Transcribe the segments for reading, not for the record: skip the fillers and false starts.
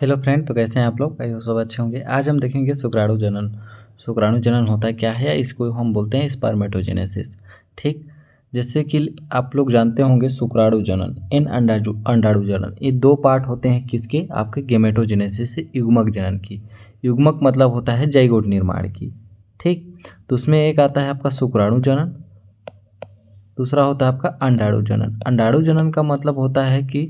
Hello friend, तो कैसे हैं आप लोग? भाई सब अच्छे होंगे। आज हम देखेंगे शुक्राणु जनन। शुक्राणु जनन होता है क्या है, या इसको हम बोलते हैं स्पर्मेटोजेनेसिस। ठीक, जैसे कि आप लोग जानते होंगे शुक्राणु जनन इन अंडाणु जनन, ये दो पार्ट होते हैं किसके? आपके गेमेटोजेनेसिस से युग्मक जनन की। युग्मक मतलब होता है जाइगोट निर्माण की। ठीक, तो उसमें एक आता है आपका शुक्राणु जनन, दूसरा होता है आपका अंडाणु जनन। अंडाणु जनन का मतलब होता है कि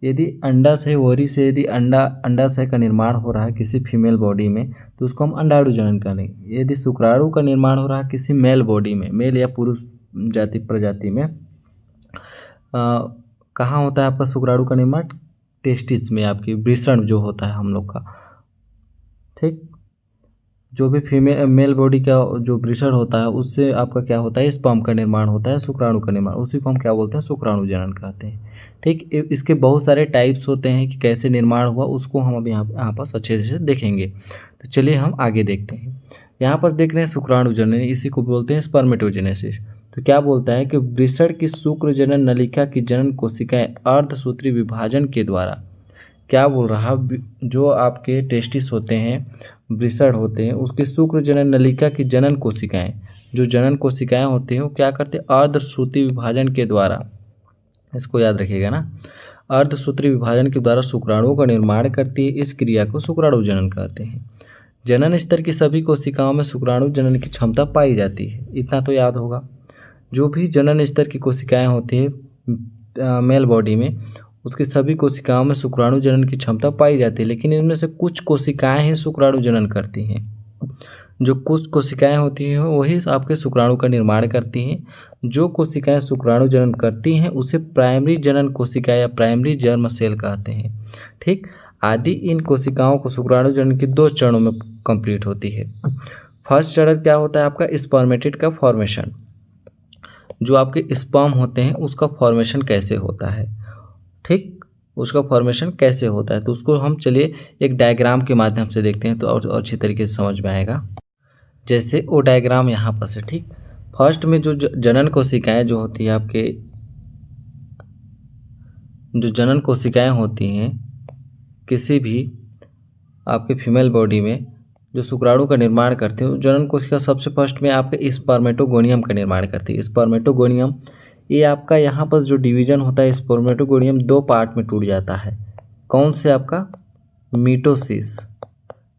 यदि अंडा से ओवरी से यदि अंडाशय का निर्माण हो रहा है किसी फीमेल बॉडी में, तो उसको हम अंडाणु जनन करेंगे। यदि शुक्राणु का निर्माण हो रहा है किसी मेल बॉडी में, मेल या पुरुष जाति प्रजाति में, कहाँ होता है आपका शुक्राणु का निर्माण? टेस्टिस में, आपकी वृषण जो होता है हम लोग का। ठीक, जो भी फीमेल मेल बॉडी का जो वृषण होता है उससे आपका क्या होता है? स्पर्म का निर्माण होता है, शुक्राणु का निर्माण, उसी को हम क्या बोलते हैं? शुक्राणु जनन कहते हैं। ठीक, इसके बहुत सारे टाइप्स होते हैं कि कैसे निर्माण हुआ, उसको हम अब यहाँ पर अच्छे से देखेंगे। तो चलिए हम आगे देखते हैं। यहाँ पर देख रहे हैं शुक्राणु जनन, इसी को बोलते हैं स्पर्मेटोजेनेसिस। तो क्या बोलता है कि वृषण की शुक्र जनन नलिका की जनन कोशिकाएं अर्धसूत्री विभाजन के द्वारा, क्या बोल रहा, जो आपके टेस्टिस होते हैं, वृषण होते हैं, उसके शुक्र जनन नलिका की जनन कोशिकाएं, जो जनन कोशिकाएं होती हैं वो क्या करते हैं? अर्धसूत्री विभाजन के द्वारा, इसको याद रखिएगा ना, अर्धसूत्री विभाजन के द्वारा शुक्राणुओं का निर्माण करती है। इस क्रिया को शुक्राणु जनन कहते हैं। जनन स्तर की सभी कोशिकाओं में शुक्राणु जनन की क्षमता पाई जाती है, इतना तो याद होगा। जो भी जनन स्तर की कोशिकाएं होती है मेल बॉडी में, उसकी सभी कोशिकाओं में शुक्राणु जनन की क्षमता पाई जाती है, लेकिन इनमें से कुछ कोशिकाएं ही शुक्राणु जनन करती हैं। जो कुछ कोशिकाएं होती हैं वही आपके शुक्राणु का निर्माण करती हैं। जो कोशिकाएं शुक्राणु जनन करती हैं उसे प्राइमरी जनन कोशिका या प्राइमरी जर्म सेल कहते हैं। ठीक, आदि इन कोशिकाओं को शुक्राणु जनन के 2 चरणों में कंप्लीट होती है। फर्स्ट चरण क्या होता है आपका? स्पर्मेटिड का फॉर्मेशन। जो आपके स्पर्म होते हैं उसका फॉर्मेशन कैसे होता है? ठीक, उसका फॉर्मेशन कैसे होता है, तो उसको हम चलिए एक डायग्राम के माध्यम से देखते हैं, तो और अच्छी तरीके से समझ में आएगा। जैसे वो डायग्राम यहाँ पर से, ठीक, फर्स्ट में जो जनन कोशिकाएं जो होती है आपके, जो जनन कोशिकाएं होती हैं किसी भी आपके फीमेल बॉडी में, जो शुक्राणु का निर्माण करते हैं, जनन कोशिका सबसे फर्स्ट में आपके स्पर्मेटोगोनियम का निर्माण करती है। स्पर्मेटोगोनियम, ये आपका यहाँ पर जो डिवीजन होता है स्पर्मेटोगोनियम 2 पार्ट में टूट जाता है। कौन से? आपका मिटोसिस।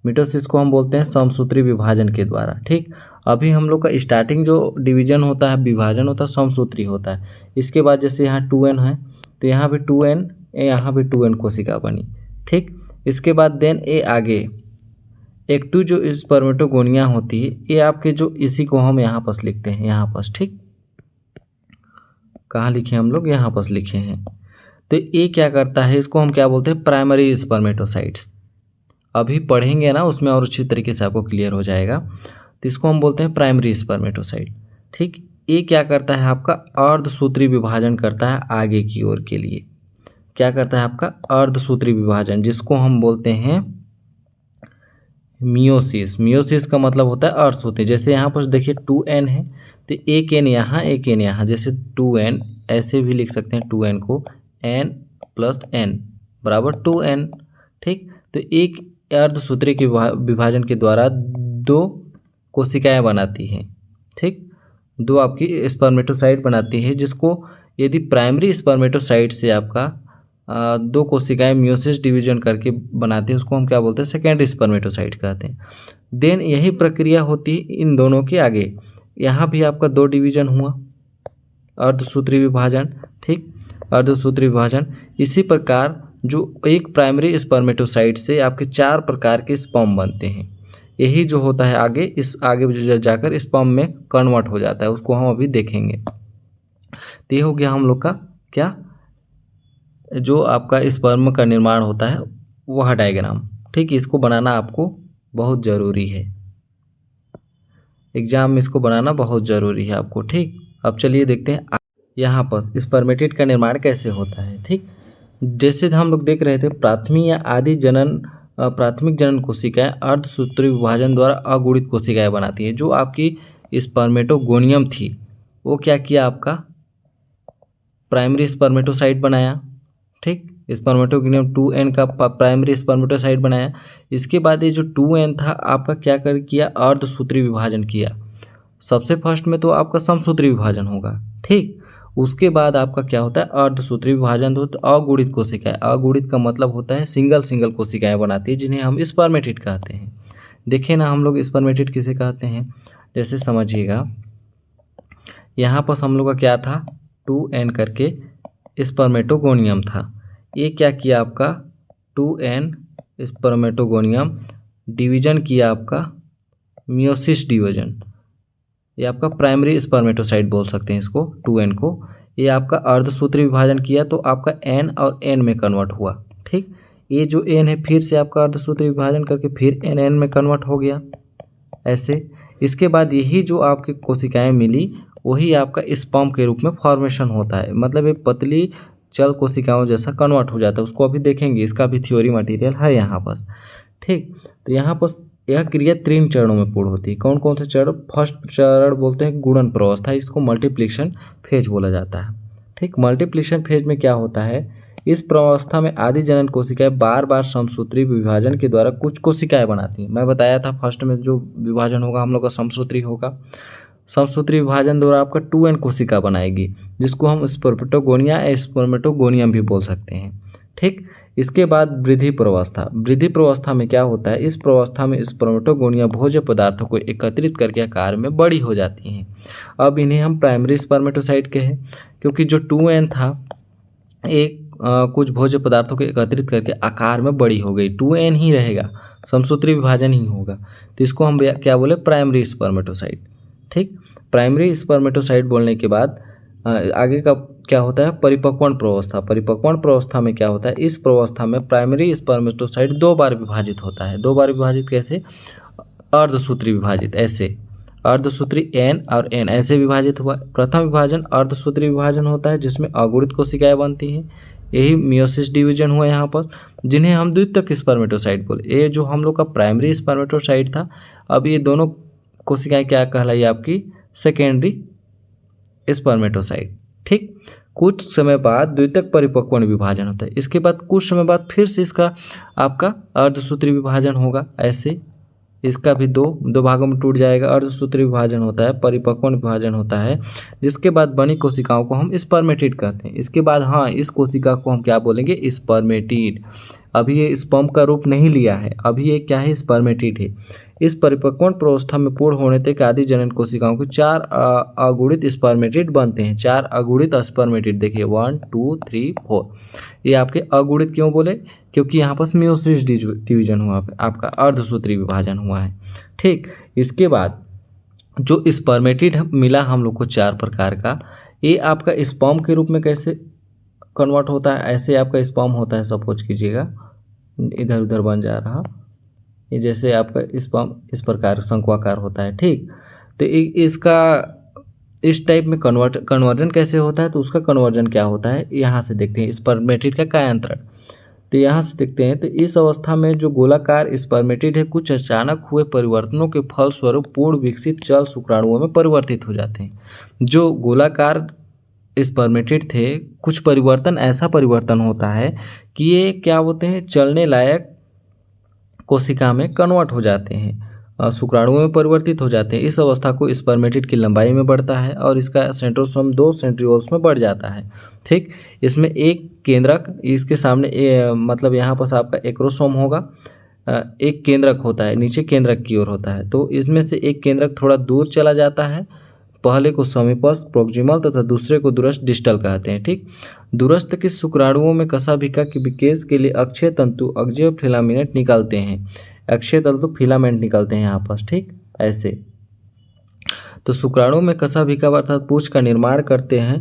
मिटोसिस को हम बोलते हैं समसूत्री विभाजन के द्वारा। ठीक, अभी हम लोग का स्टार्टिंग जो डिवीजन होता है, विभाजन होता है, समसूत्री होता है। इसके बाद जैसे यहाँ 2n है तो यहाँ भी 2n, यहाँ भी 2n कोशिका बनी। ठीक, इसके बाद देन ये आगे एक 2 जो स्पर्मेटोगोनिया होती है, ये आपके जो, इसी को हम यहाँ पर लिखते हैं, यहाँ पर। ठीक, कहाँ लिखे हम लोग? यहाँ पर लिखे हैं। तो ये क्या करता है, इसको हम क्या बोलते हैं? Primary spermatocytes. अभी पढ़ेंगे ना उसमें और अच्छी तरीके से आपको क्लियर हो जाएगा। तो इसको हम बोलते हैं प्राइमरी स्पर्मेटोसाइट। ठीक, ये क्या करता है आपका? अर्धसूत्री विभाजन करता है आगे की ओर के लिए। क्या करता है आपका? अर्धसूत्री विभाजन, जिसको हम बोलते हैं मियोसिस। मियोसिस का मतलब होता है अर्धसूत्री। जैसे यहाँ पर देखिए 2n है तो एक n यहाँ, एक n यहाँ, जैसे 2n, ऐसे भी लिख सकते हैं 2n को, n + n बराबर 2n। ठीक, तो एक अर्धसूत्री के विभाजन के द्वारा 2 कोशिकाएं बनाती हैं। ठीक, 2 आपकी स्पर्मेटोसाइट बनाती है, जिसको यदि प्राइमरी स्पर्मेटोसाइट से आपका 2 कोशिकाएं मियोसिस डिवीजन करके बनाती है, उसको हम क्या बोलते हैं? सेकेंडरी स्पर्मेटोसाइट कहते हैं। देन यही प्रक्रिया होती है इन दोनों के आगे। यहाँ भी आपका 2 डिवीजन हुआ, अर्धसूत्री विभाजन। ठीक, अर्धसूत्री विभाजन। इसी प्रकार जो एक प्राइमरी स्पर्मेटोसाइट से आपके 4 प्रकार के स्पर्म बनते हैं। यही जो होता है आगे, इस आगे जाकर स्पर्म में कन्वर्ट हो जाता है, उसको हम अभी देखेंगे। तो ये हो गया हम लोग का क्या, जो आपका स्पर्म का निर्माण होता है वह डायग्राम। ठीक, इसको बनाना आपको बहुत ज़रूरी है, एग्जाम में इसको बनाना बहुत ज़रूरी है आपको। ठीक, अब चलिए देखते हैं यहाँ पर स्पर्मेटिड का निर्माण कैसे होता है। ठीक, जैसे हम लोग देख रहे थे, प्राथमिक या आदि जनन, प्राथमिक जनन कोशिकाएं अर्धसूत्री विभाजन द्वारा अगुणित कोशिकाएं बनाती है। जो आपकी स्पर्मेटोगोनियम थी वो क्या किया? आपका प्राइमरी स्पर्मेटोसाइट बनाया। ठीक, स्पर्मेटोगोनियम 2n का प्राइमरी स्पर्मेटोसाइट बनाया। इसके बाद ये जो 2n था आपका क्या कर किया, अर्धसूत्री विभाजन किया। सबसे फर्स्ट में तो आपका समसूत्री विभाजन होगा, ठीक। उसके बाद आपका क्या होता है, अर्धसूत्री विभाजन। तो अगुणित कोशिकाएं, अगुणित का मतलब होता है सिंगल सिंगल कोशिकाएं बनाती है, जिन्हें हम स्पर्मेटिड कहते हैं। देखिए ना हम लोग स्पर्मेटिड किसे कहते हैं, जैसे समझिएगा यहाँ पर हम लोग का क्या था, 2n करके स्पर्मेटोगोनियम था। ये क्या किया आपका 2n स्पर्मेटोगोनियम डिवीजन किया आपका मियोसिस डिवीजन। ये आपका प्राइमरी स्पर्मेटोसाइट बोल सकते हैं इसको, 2n को। ये आपका अर्धसूत्री विभाजन किया तो आपका n और n में कन्वर्ट हुआ, ठीक। ये जो n है फिर से आपका अर्धसूत्री विभाजन करके फिर n में कन्वर्ट हो गया ऐसे। इसके बाद यही जो आपकी कोशिकाएं मिली वही आपका स्पर्म के रूप में फॉर्मेशन होता है, मतलब ये पतली चल कोशिकाओं जैसा कन्वर्ट हो जाता है। उसको अभी देखेंगे, इसका भी थ्योरी मटेरियल है यहाँ पर, ठीक। तो यहाँ पर यह क्रिया 3 चरणों में पूर्ण होती है। कौन कौन से चरण, फर्स्ट चरण बोलते हैं गुणन प्रवस्था, इसको मल्टीप्लिकेशन फेज बोला जाता है, ठीक। मल्टीप्लिकेशन फेज में क्या होता है, इस प्रवस्था में आदि जनन कोशिकाएं बार बार समसूत्री विभाजन के द्वारा कुछ कोशिकाएं बनाती हैं। मैं बताया था फर्स्ट में जो विभाजन होगा हम लोग का समसूत्री होगा। समसूत्री विभाजन द्वारा आपका 2n कोशिका बनाएगी, जिसको हम स्पर्मेटोगोनिया या स्पर्मेटोगोनियम भी बोल सकते हैं, ठीक। इसके बाद वृद्धि प्रवस्था। वृद्धि प्रवस्था में क्या होता है, इस प्रवस्था में स्पर्मेटोगोनिया भोज्य पदार्थों को एकत्रित करके आकार में बड़ी हो जाती हैं। अब इन्हें हम प्राइमरी स्पर्मेटोसाइट कहें, क्योंकि जो 2n था एक कुछ भोज्य पदार्थों को एकत्रित करके आकार में बड़ी हो गई, 2n ही रहेगा, समसूत्री विभाजन ही होगा, तो इसको हम क्या बोले, प्राइमरी स्पर्मेटोसाइट, ठीक। प्राइमरी स्पर्मेटोसाइट बोलने के बाद आगे का क्या होता है, परिपक्वण प्रवस्था। परिपक्वण प्रवस्था में क्या होता है, इस प्रवस्था में प्राइमरी स्पर्मेटोसाइट 2 बार विभाजित होता है। 2 बार विभाजित कैसे, अर्धसूत्री विभाजित ऐसे, अर्धसूत्री n और n ऐसे विभाजित हुआ। प्रथम विभाजन अर्धसूत्री विभाजन होता है, जिसमें अगुणित कोशिकाएं बनती हैं, यही मियोसिस डिवीजन हुआ यहाँ पर, जिन्हें हम द्वितीयक स्पर्मेटोसाइट बोले। ये जो हम लोग का प्राइमरी स्पर्मेटोसाइट था, अब ये दोनों कोशिकाएं क्या कहलाई आपकी, सेकेंडरी स्पर्मेटोसाइट, ठीक। कुछ समय बाद द्वितीयक परिपक्वण विभाजन होता है। इसके बाद कुछ समय बाद फिर से इसका आपका अर्धसूत्री विभाजन होगा ऐसे, इसका भी दो भागों में टूट जाएगा। अर्धसूत्री विभाजन होता है, परिपक्वण विभाजन होता है, जिसके बाद बनी कोशिकाओं को हम स्पर्मेटिड कहते हैं। इसके बाद हाँ, इस कोशिका को हम क्या बोलेंगे, स्पर्मेटिड। अभी ये स्पर्म का रूप नहीं लिया है, अभी ये क्या है, स्पर्मेटिड है। इस परिपक्वण प्रवस्था में पूर्ण होने तक आदि जनन कोशिकाओं के 4 अगुणित स्पर्मेटिड बनते हैं। 4 अगुणित स्पर्मेटिड, देखिए 1 2 3 4। ये आपके अगुणित क्यों बोले, क्योंकि यहाँ पर मियोसिस डिवीजन हुआ, आपका अर्धसूत्री विभाजन हुआ है, ठीक। इसके बाद जो स्पर्मेटिड मिला हम लोग को 4 प्रकार का, ये आपका स्पर्म के रूप में कैसे कन्वर्ट होता है, ऐसे आपका स्पर्म होता है। सपोज कीजिएगा इधर उधर बन जा रहा, ये जैसे आपका स्पर्म इस प्रकार शंक्वाकार होता है, ठीक। तो इसका इस टाइप में कन्वर्जन कैसे होता है, तो उसका कन्वर्जन क्या होता है यहाँ से देखते हैं। स्पर्मेटिड का कायांतरण, तो यहाँ से देखते हैं। तो इस अवस्था में जो गोलाकार स्पर्मेटिड है, कुछ अचानक हुए परिवर्तनों के फलस्वरूप पूर्ण विकसित चल शुक्राणुओं में परिवर्तित हो जाते हैं। जो गोलाकार स्पर्मेटिड थे, कुछ परिवर्तन, ऐसा परिवर्तन होता है कि ये क्या होते हैं, चलने लायक कोशिका में कन्वर्ट हो जाते हैं, शुक्राणुओं में परिवर्तित हो जाते हैं। इस अवस्था को स्पर्मेटिड की लंबाई में बढ़ता है और इसका सेंट्रोसोम 2 सेंट्रियोल्स में बढ़ जाता है, ठीक। इसमें एक केंद्रक, इसके सामने मतलब यहाँ पर आपका एक्रोसोम होगा, एक केंद्रक होता है, नीचे केंद्रक की ओर होता है। तो इसमें से एक केंद्रक थोड़ा दूर चला जाता है, पहले को समीपस्थ प्रोक्सिमल तथा दूसरे को दूरस्थ डिस्टल कहते हैं, ठीक। दूरस्थ के शुक्राणुओं में कशाभिका के विकास के लिए अक्षय तंतु अक्षय फिलामेंट निकालते हैं, अक्षय तंतु फिलामेंट निकलते हैं यहाँ पर, ठीक ऐसे। तो शुक्राणु में कशाभिका अर्थात पूंछ का निर्माण करते हैं।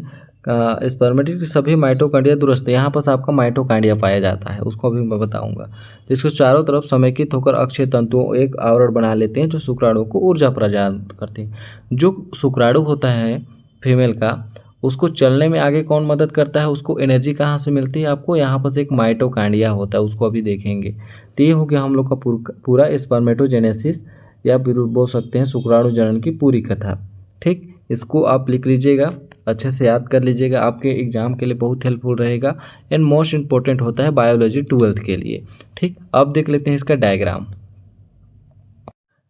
स्पर्मेटिड के सभी माइटोकांड्रिया दूरस्थ, यहाँ पर आपका माइटोकांड्रिया पाया जाता है, उसको अभी मैं बताऊंगा। जिसको चारों तरफ समेकित होकर अक्षय तंतुओं एक आवरण बना लेते हैं, जो शुक्राणु को ऊर्जा प्रदान करते हैं। जो शुक्राणु होता है फीमेल का, उसको चलने में आगे कौन मदद करता है, उसको एनर्जी कहाँ से मिलती है आपको, यहाँ पर एक माइटोकांड्रिया होता है, उसको अभी देखेंगे। तो ये हो गया हम लोग का पूरा स्पर्मेटोजेनेसिस, या फिर बोल सकते हैं शुक्राणु जनन की पूरी कथा, ठीक। इसको आप लिख लीजिएगा अच्छे से याद कर लीजिएगा, आपके एग्जाम के लिए बहुत हेल्पफुल रहेगा एंड मोस्ट इम्पोर्टेंट होता है बायोलॉजी 12th के लिए। ठीक, अब देख लेते हैं इसका डायग्राम।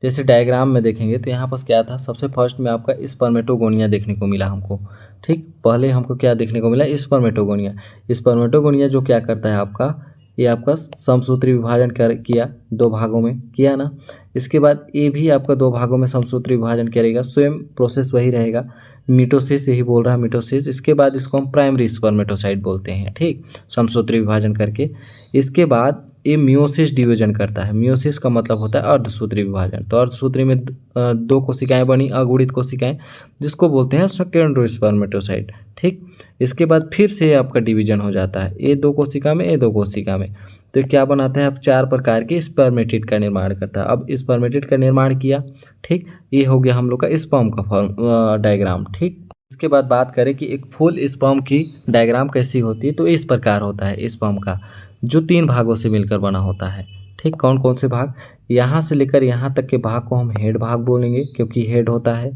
जैसे डायग्राम में देखेंगे तो यहाँ पर क्या था, सबसे फर्स्ट में आपका स्पर्मेटोगोनिया देखने को मिला हमको। ठीक, पहले हमको क्या देखने को मिला, स्पर्मेटोगोनिया। स्पर्मेटोगोनिया जो क्या करता है आपका, ये आपका समसूत्री विभाजन किया, 2 भागों में किया ना। इसके बाद ये भी आपका 2 भागों में समसूत्री विभाजन करेगा, सेम प्रोसेस वही रहेगा, मिटोसिस, यही बोल रहा है मिटोसिस। इसके बाद इसको हम प्राइमरी स्पर्मेटोसाइट बोलते हैं। ठीक, समसूत्री विभाजन करके इसके बाद ये मियोसिस डिवीजन करता है। मियोसिस का मतलब होता है अर्धसूत्री विभाजन। तो अर्धसूत्री में 2 कोशिकाएं बनी, अगुणित कोशिकाएं, जिसको बोलते हैं सेकेंडरी स्पर्मेटोसाइट। ठीक, इसके बाद फिर से आपका डिवीजन हो जाता है, ये 2 कोशिका में, ये 2 कोशिका में। तो क्या बनाता है, अब 4 प्रकार के स्पर्मेटिड का निर्माण करता है। अब स्पर्मेटिड का निर्माण किया। ठीक, ये हो गया हम लोग का स्पर्म का डायग्राम। ठीक, इसके बाद बात करें कि एक फुल स्पर्म की डायग्राम कैसी होती है, तो इस प्रकार होता है स्पर्म का, जो 3 भागों से मिलकर बना होता है। ठीक, कौन कौन से भाग, यहाँ से लेकर यहाँ तक के भाग को हम हेड भाग बोलेंगे, क्योंकि हेड होता है।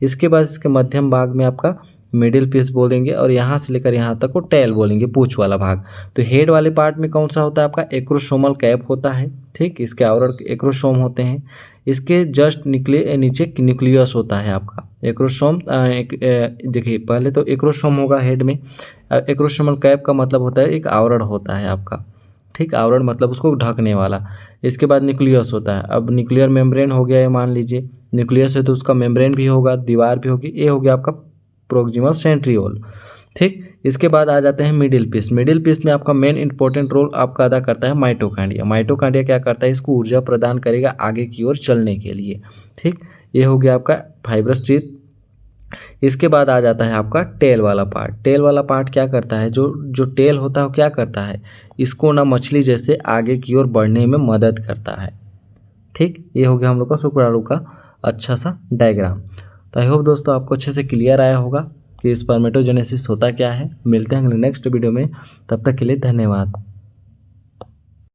इसके बाद इसके मध्यम भाग में आपका मिडिल पीस बोलेंगे, और यहाँ से लेकर यहाँ तक को टेल बोलेंगे, पूंछ वाला भाग। तो हेड वाले पार्ट में कौन सा होता है आपका, एक्रोसोमल कैप होता है। ठीक, इसके आवरण एक्रोसोम होते हैं। इसके जस्ट निकले नीचे न्यूक्लियस होता है आपका। एक्रोसोम देखिए, पहले तो एक्रोसोम होगा हेड में। एक्रोसोमल कैप का मतलब होता है एक आवरण होता है आपका। ठीक, आवरण मतलब उसको ढकने वाला। इसके बाद न्यूक्लियस होता है। अब न्यूक्लियर मेम्ब्रेन हो गया है, मान लीजिए न्यूक्लियस है तो उसका मेम्ब्रेन भी होगा, दीवार भी होगी। ये हो गया आपका प्रोक्सिमल सेंट्रियोल। ठीक, इसके बाद आ जाते हैं मिडिल पीस। मिडिल पीस में आपका मेन इंपॉर्टेंट रोल आपका अदा करता है माइटोकॉन्ड्रिया। माइटोकॉन्ड्रिया क्या करता है, इसको ऊर्जा प्रदान करेगा आगे की ओर चलने के लिए। ठीक, ये हो गया आपका फाइब्रस टीथ। इसके बाद आ जाता है आपका टेल वाला पार्ट। टेल वाला पार्ट क्या करता है, जो टेल होता है वो क्या करता है, इसको ना मछली जैसे आगे की ओर बढ़ने में मदद करता है। ठीक, ये हो गया हम लोग का शुक्राणु का अच्छा सा डायग्राम। तो आई होप दोस्तों आपको अच्छे से क्लियर आया होगा कि स्पर्मेटोजेनेसिस होता क्या है। मिलते हैं अगले नेक्स्ट वीडियो में, तब तक के लिए धन्यवाद।